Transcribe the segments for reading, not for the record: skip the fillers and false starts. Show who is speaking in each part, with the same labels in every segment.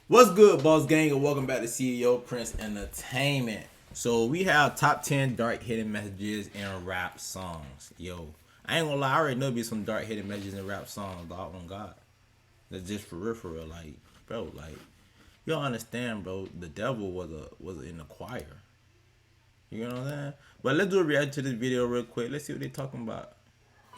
Speaker 1: What's good, boss gang, and welcome back to CEO Prince Entertainment. So we have top 10 dark hidden messages in rap songs. Yo, I ain't gonna lie, I already know be some dark hidden messages in rap songs, dog on God. That's just for real, like, bro, like, you don't understand, bro. The devil was in the choir. You know what I'm saying? But let's do a reaction to this video real quick. Let's see what they talking about.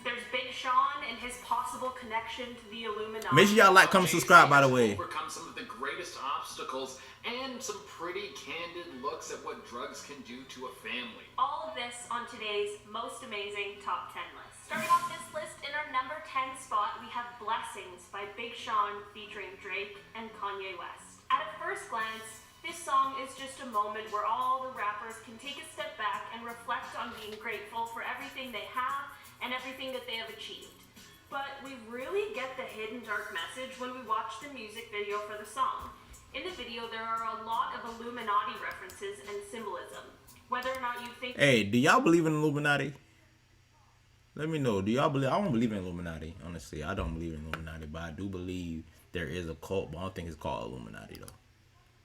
Speaker 2: There's Big Sean and his possible connection to the Illuminati.
Speaker 1: Make sure y'all like, comment, subscribe, by the way.
Speaker 3: Overcome some of the greatest obstacles and some pretty candid looks at what drugs can do to a family.
Speaker 2: All of this on today's most amazing top 10 list. Starting off this list, in our number 10 spot, we have Blessings by Big Sean featuring Drake and Kanye West. At a first glance, this song is just a moment where all the rappers can take a step back and reflect on being grateful for everything they have and everything that they have achieved. But we really get the hidden dark message when we watch the music video for the song. In the video, there are a lot of Illuminati references and symbolism. Whether or not you think...
Speaker 1: Hey, do y'all believe in Illuminati? Let me know. Do y'all believe? I don't believe in Illuminati. Honestly, I don't believe in Illuminati, but I do believe there is a cult, but I don't think it's called Illuminati, though.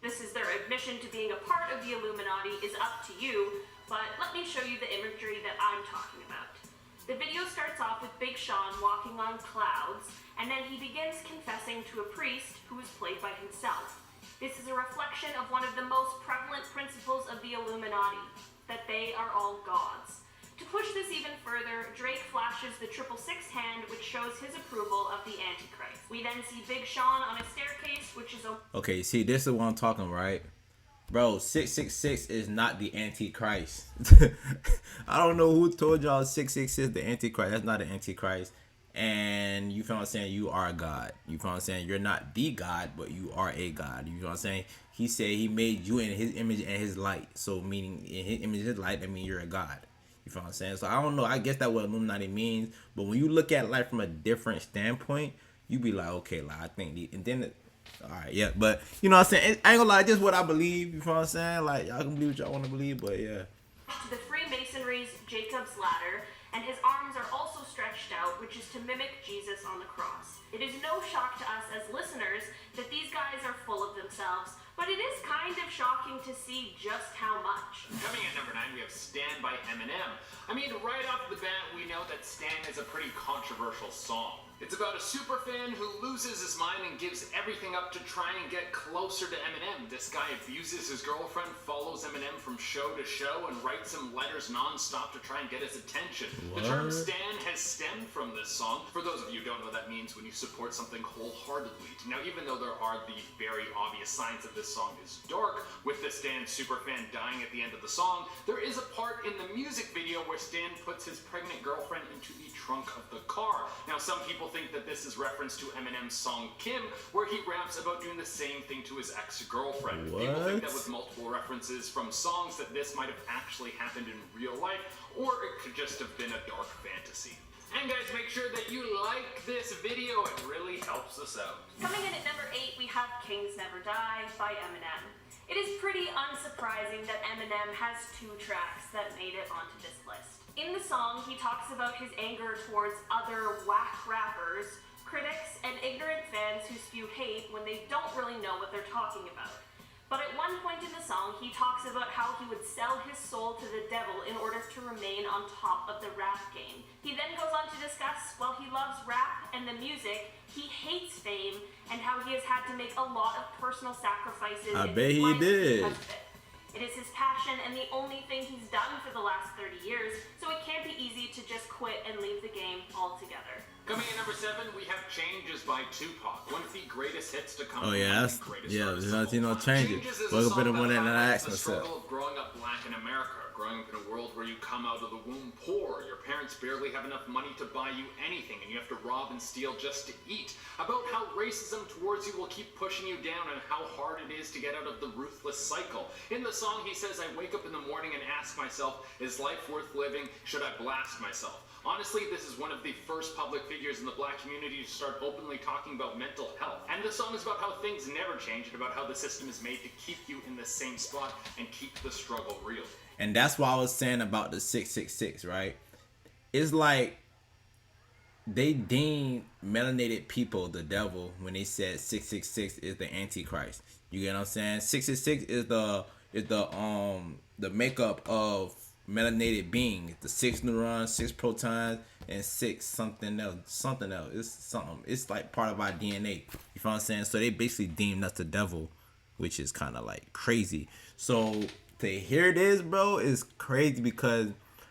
Speaker 2: This is their admission to being a part of the Illuminati is up to you, but let me show you the imagery that I'm talking about. The video starts off with Big Sean walking on clouds, and then he begins confessing to a priest who is played by himself. This is a reflection of one of the most prevalent principles of the Illuminati, that they are all gods. To push this even further, Drake flashes the 666 hand, which shows his approval of the Antichrist. We then see Big Sean on a staircase, which is a...
Speaker 1: Okay, see, this is what I'm talking, right? Bro, 666 is not the Antichrist. I don't know who told y'all 666 is the Antichrist. That's not the Antichrist. And you feel what I'm saying? You are a God. You feel what I'm saying? You're not the God, but you are a God. You feel what I'm saying? He said he made you in his image and his light. So meaning in his image and his light, that means you're a God. You feel what I'm saying? So I don't know. I guess that's what Illuminati means. But when you look at life from a different standpoint, you be like, okay, like I think the... And then... Alright, yeah, but you know what I'm saying? I ain't gonna lie, just what I believe, you know what I'm saying? Like, y'all can believe what y'all want to believe, but yeah.
Speaker 2: The Freemasonry's Jacob's Ladder, and his arms are also stretched out, which is to mimic Jesus on the cross. It is no shock to us as listeners that these guys are full of themselves, but it is kind of shocking to see just how much.
Speaker 3: Coming at number 9, we have Stand by Eminem. I mean, right off the bat, we know that Stand is a pretty controversial song. It's about a superfan who loses his mind and gives everything up to try and get closer to Eminem. This guy abuses his girlfriend, follows Eminem from show to show, and writes him letters non-stop to try and get his attention.
Speaker 1: What?
Speaker 3: The term stan has stemmed from this song. For those of you who don't know what that means, when you support something wholeheartedly. Now, even though there are the very obvious signs that this song is dark, with the Stan superfan dying at the end of the song, there is a part in the music video where Stan puts his pregnant girlfriend into the trunk of the car. Now, some people think that this is reference to Eminem's song Kim, where he raps about doing the same thing to his ex-girlfriend. People think that with multiple references from songs that this might have actually happened in real life, or it could just have been a dark fantasy. And guys, make sure that you like this video, it really helps us out.
Speaker 2: Coming in at number 8, we have Kings Never Die by Eminem. It is pretty unsurprising that Eminem has 2 tracks that made it onto this list. In the song, he talks about his anger towards other whack rappers, critics, and ignorant fans who spew hate when they don't really know what they're talking about. But at one point in the song, he talks about how he would sell his soul to the devil in order to remain on top of the rap game. He then goes on to discuss, while he loves rap and the music, he hates fame and how he has had to make a lot of personal sacrifices.
Speaker 1: I bet he did.
Speaker 2: It is his passion and the only thing he's done for the last 30 years, so it can't be easy to just quit and leave the game altogether.
Speaker 3: Coming in number 7, we have Changes by Tupac, one of the greatest hits to come.
Speaker 1: Oh yeah, that's there's nothing, no changes. Welcome to the one that I asked myself.
Speaker 3: Struggle of growing up black in America, growing up in a world where you come out of the womb poor, your parents barely have enough money to buy you anything, and you have to rob and steal just to eat. About how racism towards you will keep pushing you down and how hard it is to get out of the ruthless cycle. In the song, he says, "I wake up in the morning and ask myself, is life worth living? Should I blast myself?" Honestly, this is one of the first public figures in the black community to start openly talking about mental health. And the song is about how things never change and about how the system is made to keep you in the same spot and keep the struggle real.
Speaker 1: And that's why I was saying about the 666, right? It's like they deemed melanated people the devil when they said 666 is the antichrist. You get what I'm saying? 666 is the makeup of melanated beings. The 6 neurons, 6 protons, and 6 something else. It's something. It's like part of our DNA. You feel what I'm saying? So they basically deemed us the devil, which is kind of like crazy. So to hear this, bro, is crazy because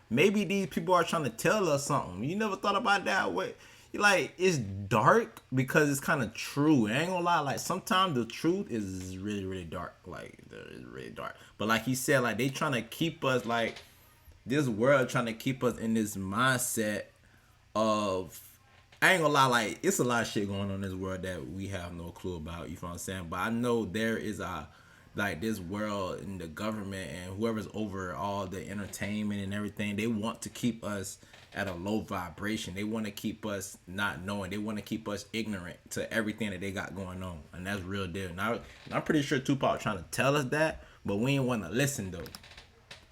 Speaker 1: maybe these people are trying to tell us something. You never thought about that way? Like, it's dark because it's kind of true. I ain't gonna lie. Like, sometimes the truth is really, really dark. Like, it's really dark. But like he said, like, they trying to keep us, like, this world trying to keep us in this mindset of, I ain't gonna lie, like, it's a lot of shit going on in this world that we have no clue about. You feel what I'm saying? But I know there is a, like, this world and the government and whoever's over all the entertainment and everything, they want to keep us at a low vibration. They want to keep us not knowing. They want to keep us ignorant to everything that they got going on, and that's real deal. Now, I'm pretty sure Tupac trying to tell us that, but we ain't want to listen though.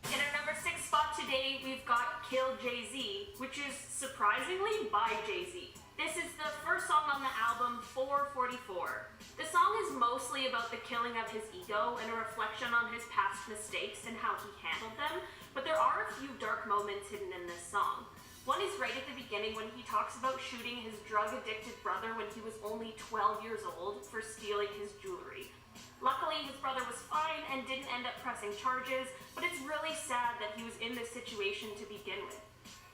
Speaker 2: In our number 6 spot today, we've got Kill Jay-Z, which is surprisingly by Jay-Z. This is the first song on the album, 444. The song is mostly about the killing of his ego and a reflection on his past mistakes and how he handled them, but there are a few dark moments hidden in this song. One is right at the beginning when he talks about shooting his drug-addicted brother when he was only 12 years old for stealing his jewelry. Luckily, his brother was fine and didn't end up pressing charges, but it's really sad that he was in this situation to begin with.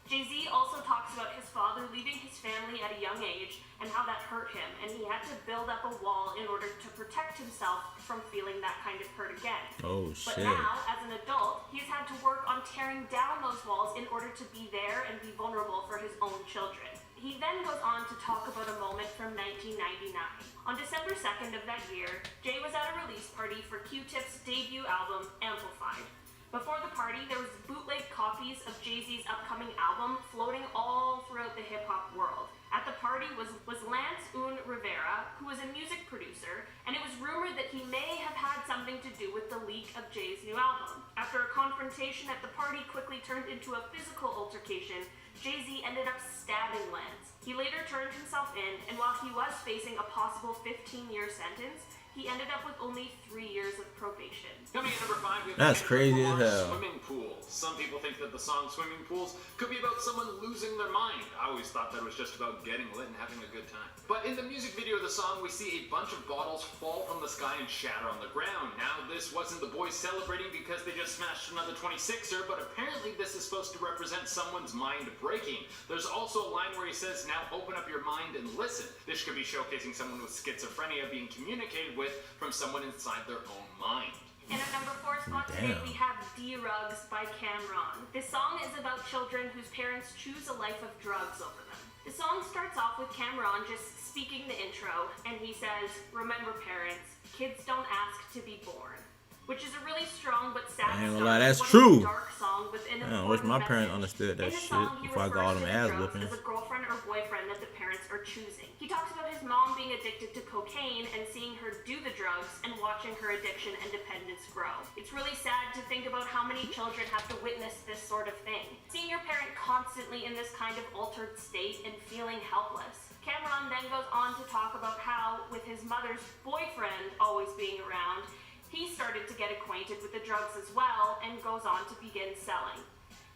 Speaker 2: Jay-Z also talks about his father leaving his family at a young age and how that hurt him, and he had to build up a wall in order to protect himself from feeling that kind of hurt again.
Speaker 1: Oh,
Speaker 2: But
Speaker 1: shit.
Speaker 2: now, as an adult, he's had to work on tearing down those walls in order to be there and be vulnerable for his own children. He then goes on to talk about a moment from 1999. On December 2nd of that year, Jay was at a release party for Q-Tip's debut album, Amplified. Before the party, there was bootleg copies of Jay-Z's upcoming album floating all throughout the hip-hop world. At the party was Lance Un Rivera, who was a music producer, and it was rumored that he may have had something to do with the leak of Jay's new album. After a confrontation at the party quickly turned into a physical altercation, Jay-Z ended up stabbing Lance. He later turned himself in, and while he was facing a possible 15-year sentence, he ended up with only 3 years of probation.
Speaker 3: Coming at number 5, we've
Speaker 1: That's
Speaker 3: got
Speaker 1: crazy as hell.
Speaker 3: Swimming pools. Some people think that the song Swimming Pools could be about someone losing their mind. I always thought that it was just about getting lit and having a good time. But in the music video of the song, we see a bunch of bottles fall from the sky and shatter on the ground. Now, this wasn't the boys celebrating because they just smashed another 26er, but apparently this is supposed to represent someone's mind breaking. There's also a line where he says, now open up your mind and listen. This could be showcasing someone with schizophrenia being communicated with from someone inside their own mind.
Speaker 2: In our number 4 spot today, we have D-Rugs by Cameron. This song is about children whose parents choose a life of drugs over them. The song starts off with Cameron just speaking the intro, and he says, "Remember parents, kids don't ask to be born." Which is a really strong but sad
Speaker 1: I ain't gonna
Speaker 2: story.
Speaker 1: lie, that's
Speaker 2: What a
Speaker 1: true.
Speaker 2: dark song with an
Speaker 1: I wish my
Speaker 2: important
Speaker 1: parents
Speaker 2: message.
Speaker 1: understood that
Speaker 2: In the
Speaker 1: shit
Speaker 2: song, he
Speaker 1: before I got all
Speaker 2: refers
Speaker 1: them
Speaker 2: to
Speaker 1: ass
Speaker 2: drugs
Speaker 1: whoopings.
Speaker 2: as a girlfriend or boyfriend that the parents are choosing. He talks about his mom being addicted to cocaine and seeing her do the drugs and watching her addiction and dependence grow. It's really sad to think about how many children have to witness this sort of thing. Seeing your parent constantly in this kind of altered state and feeling helpless. Cameron then goes on to talk about how, with his mother's boyfriend always being around, he started to get acquainted with the drugs as well and goes on to begin selling.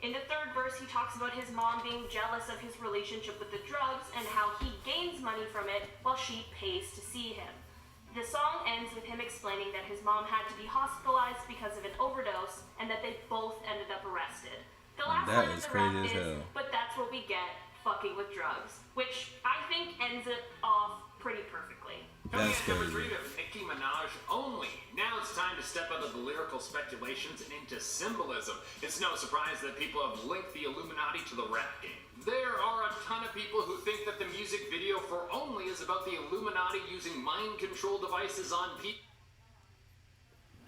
Speaker 2: In the third verse, he talks about his mom being jealous of his relationship with the drugs and how he gains money from it while she pays to see him. The song ends with him explaining that his mom had to be hospitalized because of an overdose and that they both ended up arrested. The last
Speaker 1: That
Speaker 2: line
Speaker 1: is
Speaker 2: of the rap
Speaker 1: crazy as
Speaker 2: is,
Speaker 1: hell.
Speaker 2: "But that's what we get, fucking with drugs," which I think ends it off pretty perfectly.
Speaker 3: Coming
Speaker 1: That's
Speaker 3: at number
Speaker 1: crazy.
Speaker 3: 3 of Nicki Minaj only. Now it's time to step out of the lyrical speculations and into symbolism. It's no surprise that people have linked the Illuminati to the rap game. There are a ton of people who think that the music video for Only is about the Illuminati using mind control devices on people.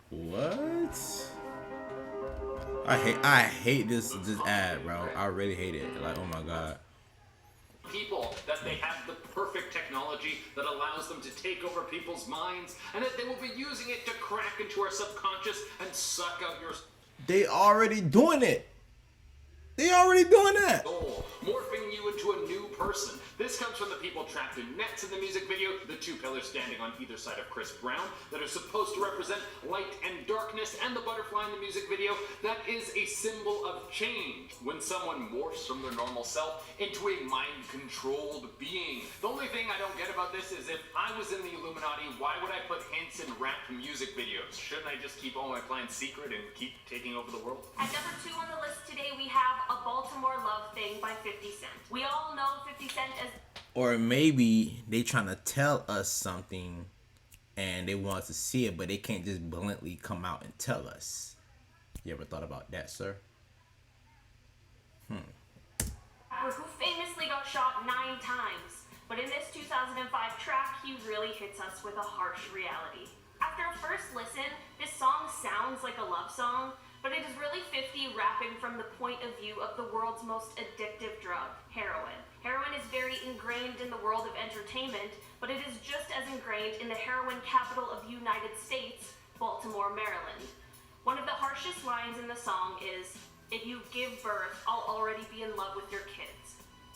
Speaker 1: What? I hate this ad, bro. I really hate it. Like, oh my god.
Speaker 3: People that they have the perfect technology that allows them to take over people's minds, and that they will be using it to crack into our subconscious and suck out your.
Speaker 1: They already doing it. They already doing that.
Speaker 3: Soul, morphing you into a new person. This comes from the people trapped in nets in the music video, the two pillars standing on either side of Chris Brown that are supposed to represent light and darkness, and the butterfly in the music video that is a symbol of change. When someone morphs from their normal self into a mind-controlled being. The only thing I don't get about this is if I was in the Illuminati, why would I put hints in rap music videos? Shouldn't I just keep all my plans secret and keep taking over the world?
Speaker 2: At number 2 on the list today, we have A Baltimore Love Thing by 50 Cent. We all know 50 Cent as...
Speaker 1: Or maybe they trying to tell us something and they want us to see it, but they can't just bluntly come out and tell us. You ever thought about that, sir?
Speaker 2: Who famously got shot 9 times. But in this 2005 track, he really hits us with a harsh reality. After a first listen, this song sounds like a love song, but it is really 50 rapping from the point of view of the world's most addictive drug, heroin. Heroin is very ingrained in the world of entertainment, but it is just as ingrained in the heroin capital of the United States, Baltimore, Maryland. One of the harshest lines in the song is, "If you give birth, I'll already be in love with your kids."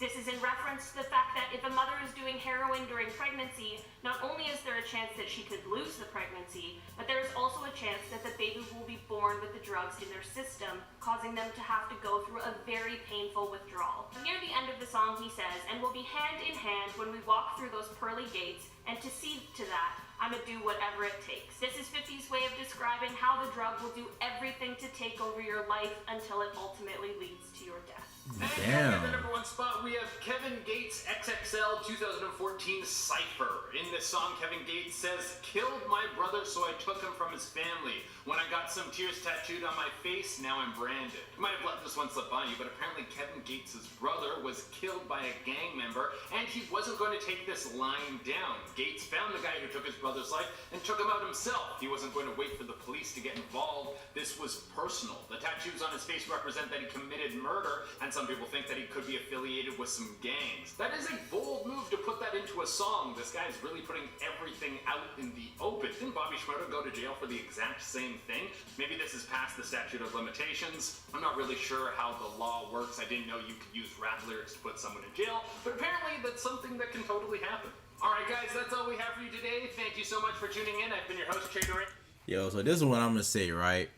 Speaker 2: This is in reference to the fact that if a mother is doing heroin during pregnancy, not only is there a chance that she could lose the pregnancy, but there is also a chance that the baby will be born with the drugs in their system, causing them to have to go through a very painful withdrawal. Near the end of the song he says, "And we'll be hand in hand when we walk through those pearly gates, and to see to that, I'ma do whatever it takes." This is 50's way of describing how the drug will do everything to take over your life until it ultimately leads to your death.
Speaker 3: And at the number 1 spot, we have Kevin Gates XXL 2014 Cypher. In this song, Kevin Gates says, "Killed my brother, so I took him from his family. When I got some tears tattooed on my face, now I'm branded." You might have let this one slip by you, but apparently Kevin Gates' brother was killed by a gang member, and he wasn't going to take this lying down. Gates found the guy who took his brother's life and took him out himself. He wasn't going to wait for the police to get involved. This was personal. The tattoos on his face represent that he committed murder, and some people think that he could be affiliated with some gangs. That is a bold move to put that into a song. This guy is really putting everything out in the open. Didn't Bobby Schmurder go to jail for the exact same thing? Maybe this is past the statute of limitations. I'm not really sure how the law works. I didn't know you could use rap lyrics to put someone in jail, but apparently that's something that can totally happen. Alright guys, that's all we have for you today. Thank you so much for tuning in. I've been your host, Trader Ray.
Speaker 1: Yo, so this is what I'm gonna say, right?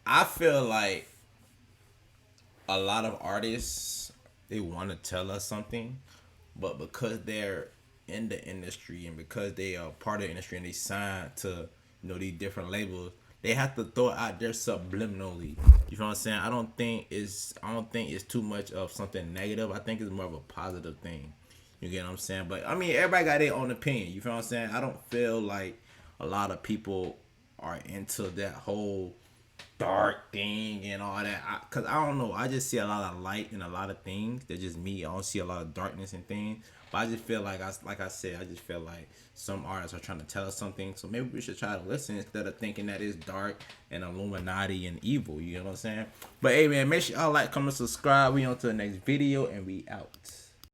Speaker 1: I feel like a lot of artists, they want to tell us something, but because they're in the industry and because they are part of the industry and they sign to, you know, these different labels, they have to throw it out there subliminally. You feel what I'm saying? I don't think it's too much of something negative. I think it's more of a positive thing. You get what I'm saying? But I mean, everybody got their own opinion. You feel what I'm saying? I don't feel like a lot of people are into that whole dark thing and all that, cause I don't know, I just see a lot of light in a lot of things. That's just me. I don't see a lot of darkness in things, but I just feel like I just feel like some artists are trying to tell us something, so maybe we should try to listen instead of thinking that it's dark and Illuminati and evil. You know what I'm saying? But hey man, make sure y'all like, comment, subscribe. We on to the next video and we out.